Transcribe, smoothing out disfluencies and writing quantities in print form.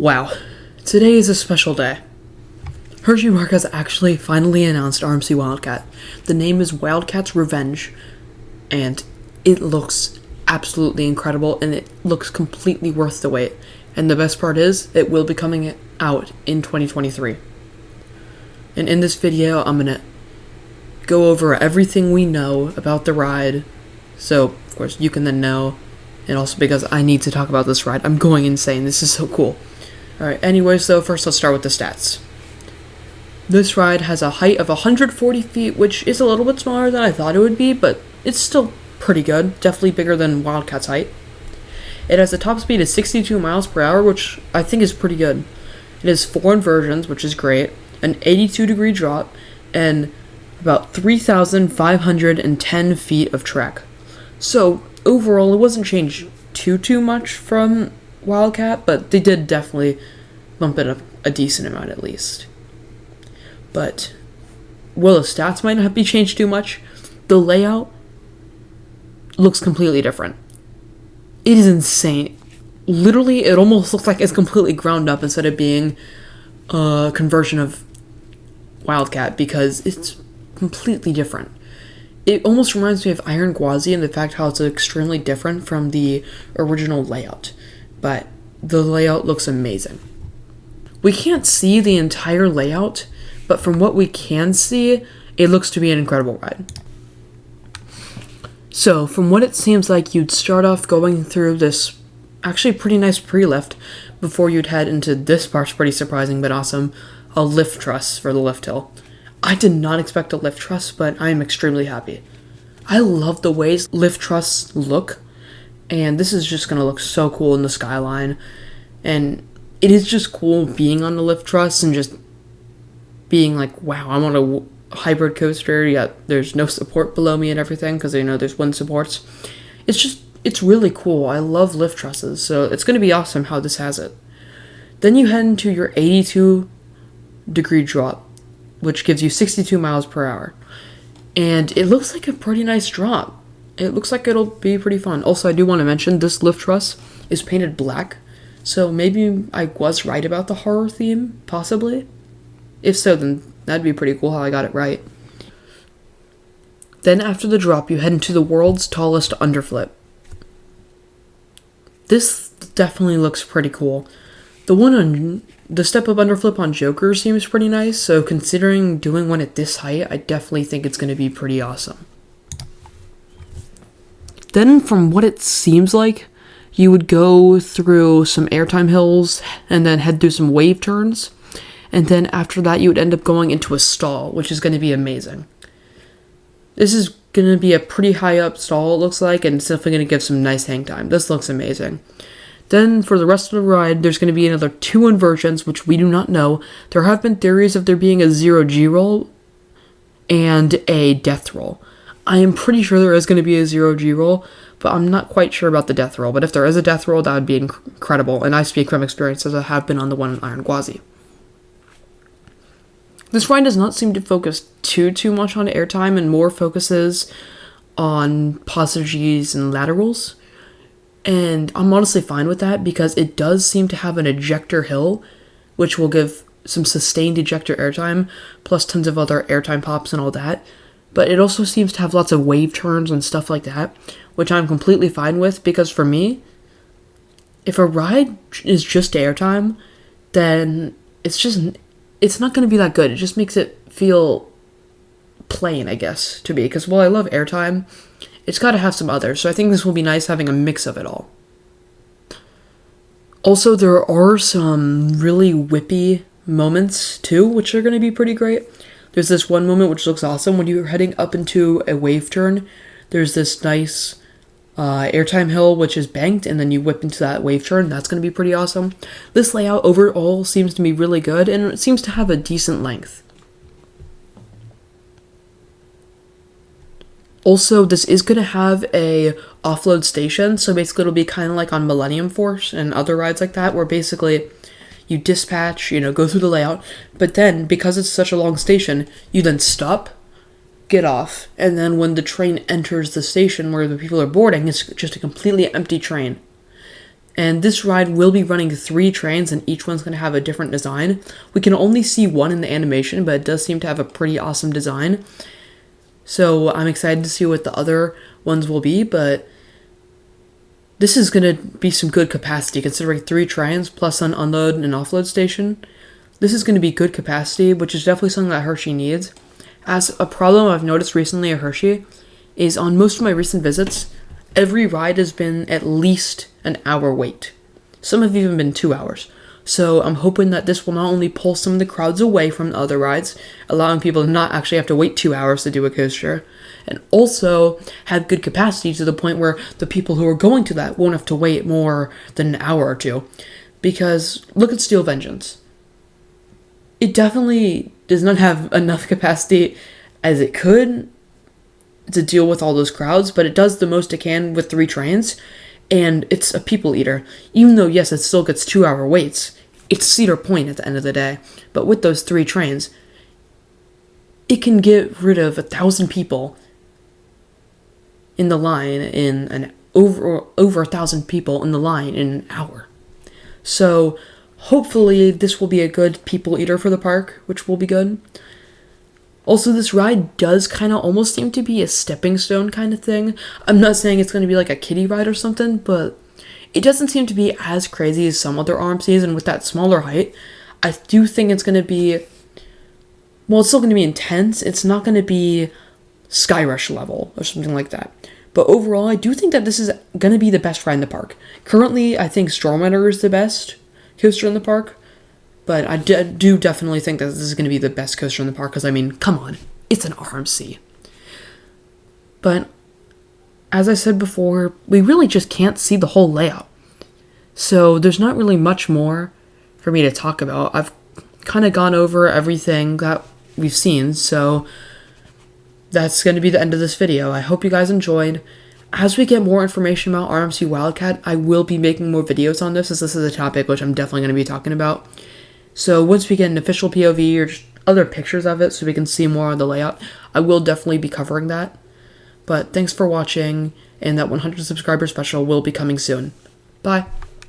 Wow, today is a special day. Hersheypark has actually finally announced RMC Wildcat. The name is Wildcat's Revenge, and it looks absolutely incredible, and it looks completely worth the wait. And the best part is, it will be coming out in 2023. And in this video, I'm going to go over everything we know about the ride, so, of course, you can then know, and also because I need to talk about this ride. I'm going insane. This is so cool. Alright, anyways, though, first let's start with the stats. This ride has a height of 140 feet, which is a little bit smaller than I thought it would be, but it's still pretty good. Definitely bigger than Wildcat's height. It has a top speed of 62 miles per hour, which I think is pretty good. It has 4 inversions, which is great, an 82-degree drop, and about 3,510 feet of track. So, overall, it wasn't changed too much from Wildcat, but they did definitely bump it up a decent amount at least. But while the stats might not be changed too much, the layout looks completely different. It is insane. Literally, it almost looks like it's completely ground up instead of being a conversion of Wildcat, because it's completely different. It almost reminds me of Iron Gwazi in the fact how it's extremely different from the original layout. But the layout looks amazing. We can't see the entire layout, but from what we can see, it looks to be an incredible ride. So, from what it seems like, you'd start off going through this actually pretty nice pre-lift before you'd head into this part's pretty surprising but awesome, a lift truss for the lift hill. I did not expect a lift truss, but I am extremely happy. I love the ways lift truss look, and this is just going to look so cool in the skyline, and it is just cool being on the lift truss and just being like, wow, I'm on a hybrid coaster, yet there's no support below me and everything, because there's wind supports. It's really cool. I love lift trusses, so it's going to be awesome how this has it. Then you head into your 82-degree drop, which gives you 62 miles per hour. And it looks like a pretty nice drop. It looks like it'll be pretty fun. Also, I do want to mention this lift truss is painted black, so maybe I was right about the horror theme, possibly. If so, then that'd be pretty cool how I got it right. Then after the drop, you head into the world's tallest underflip. This definitely looks pretty cool. The step-up underflip on Joker seems pretty nice, so considering doing one at this height, I definitely think it's going to be pretty awesome. Then, from what it seems like, you would go through some airtime hills, and then head through some wave turns, and then after that you would end up going into a stall, which is going to be amazing. This is going to be a pretty high up stall, it looks like, and it's definitely going to give some nice hang time. This looks amazing. Then, for the rest of the ride, there's going to be another 2 inversions, which we do not know. There have been theories of there being a 0G roll and a death roll. I am pretty sure there is going to be a 0G roll, but I'm not quite sure about the death roll. But if there is a death roll, that would be incredible, and I speak from experience as I have been on the one in Iron Gwazi. This ride does not seem to focus too much on airtime, and more focuses on passages and laterals. And I'm honestly fine with that, because it does seem to have an ejector hill, which will give some sustained ejector airtime, plus tons of other airtime pops and all that. But it also seems to have lots of wave turns and stuff like that, which I'm completely fine with, because for me, if a ride is just airtime, then it's not going to be that good. It just makes it feel plain, I guess, to me, because while I love airtime, it's got to have some others, so I think this will be nice having a mix of it all. Also, there are some really whippy moments, too, which are going to be pretty great. There's this one moment which looks awesome when you're heading up into a wave turn. There's this nice airtime hill which is banked, and then you whip into that wave turn. That's going to be pretty awesome. This layout overall seems to be really good, and it seems to have a decent length. Also, this is going to have a offload station, so basically it'll be kind of like on Millennium Force and other rides like that, where basically you dispatch, go through the layout, but then, because it's such a long station, you then stop, get off, and then when the train enters the station where the people are boarding, it's just a completely empty train. And this ride will be running 3 trains, and each one's going to have a different design. We can only see one in the animation, but it does seem to have a pretty awesome design. So I'm excited to see what the other ones will be, but this is going to be some good capacity, considering 3 trains plus an unload and offload station. This is going to be good capacity, which is definitely something that Hershey needs. As a problem I've noticed recently at Hershey is on most of my recent visits, every ride has been at least an hour wait. Some have even been 2 hours. So I'm hoping that this will not only pull some of the crowds away from the other rides, allowing people to not actually have to wait 2 hours to do a coaster, and also have good capacity to the point where the people who are going to that won't have to wait more than an hour or two. Because look at Steel Vengeance. It definitely does not have enough capacity as it could to deal with all those crowds, but it does the most it can with 3 trains, and it's a people eater. Even though, yes, it still gets 2 hour waits, it's Cedar Point at the end of the day. But with those 3 trains, it can get rid of 1,000 people in the line in over 1,000 people in the line in an hour. So hopefully this will be a good people eater for the park, which will be good. Also, this ride does kind of almost seem to be a stepping stone kind of thing. I'm not saying it's going to be like a kiddie ride or something, but it doesn't seem to be as crazy as some other RMCs, and with that smaller height, I do think it's going to be, well, it's still going to be intense. It's not going to be Sky Rush level or something like that. But overall, I do think that this is going to be the best ride in the park. Currently, I think Stormrunner is the best coaster in the park. But I do definitely think that this is going to be the best coaster in the park, because, I mean, come on, it's an RMC. But, as I said before, we really just can't see the whole layout. So, there's not really much more for me to talk about. I've kind of gone over everything that we've seen, so that's going to be the end of this video. I hope you guys enjoyed. As we get more information about RMC Wildcat, I will be making more videos on this, as this is a topic which I'm definitely going to be talking about. So once we get an official POV or just other pictures of it so we can see more of the layout, I will definitely be covering that. But thanks for watching, and that 100 subscriber special will be coming soon. Bye.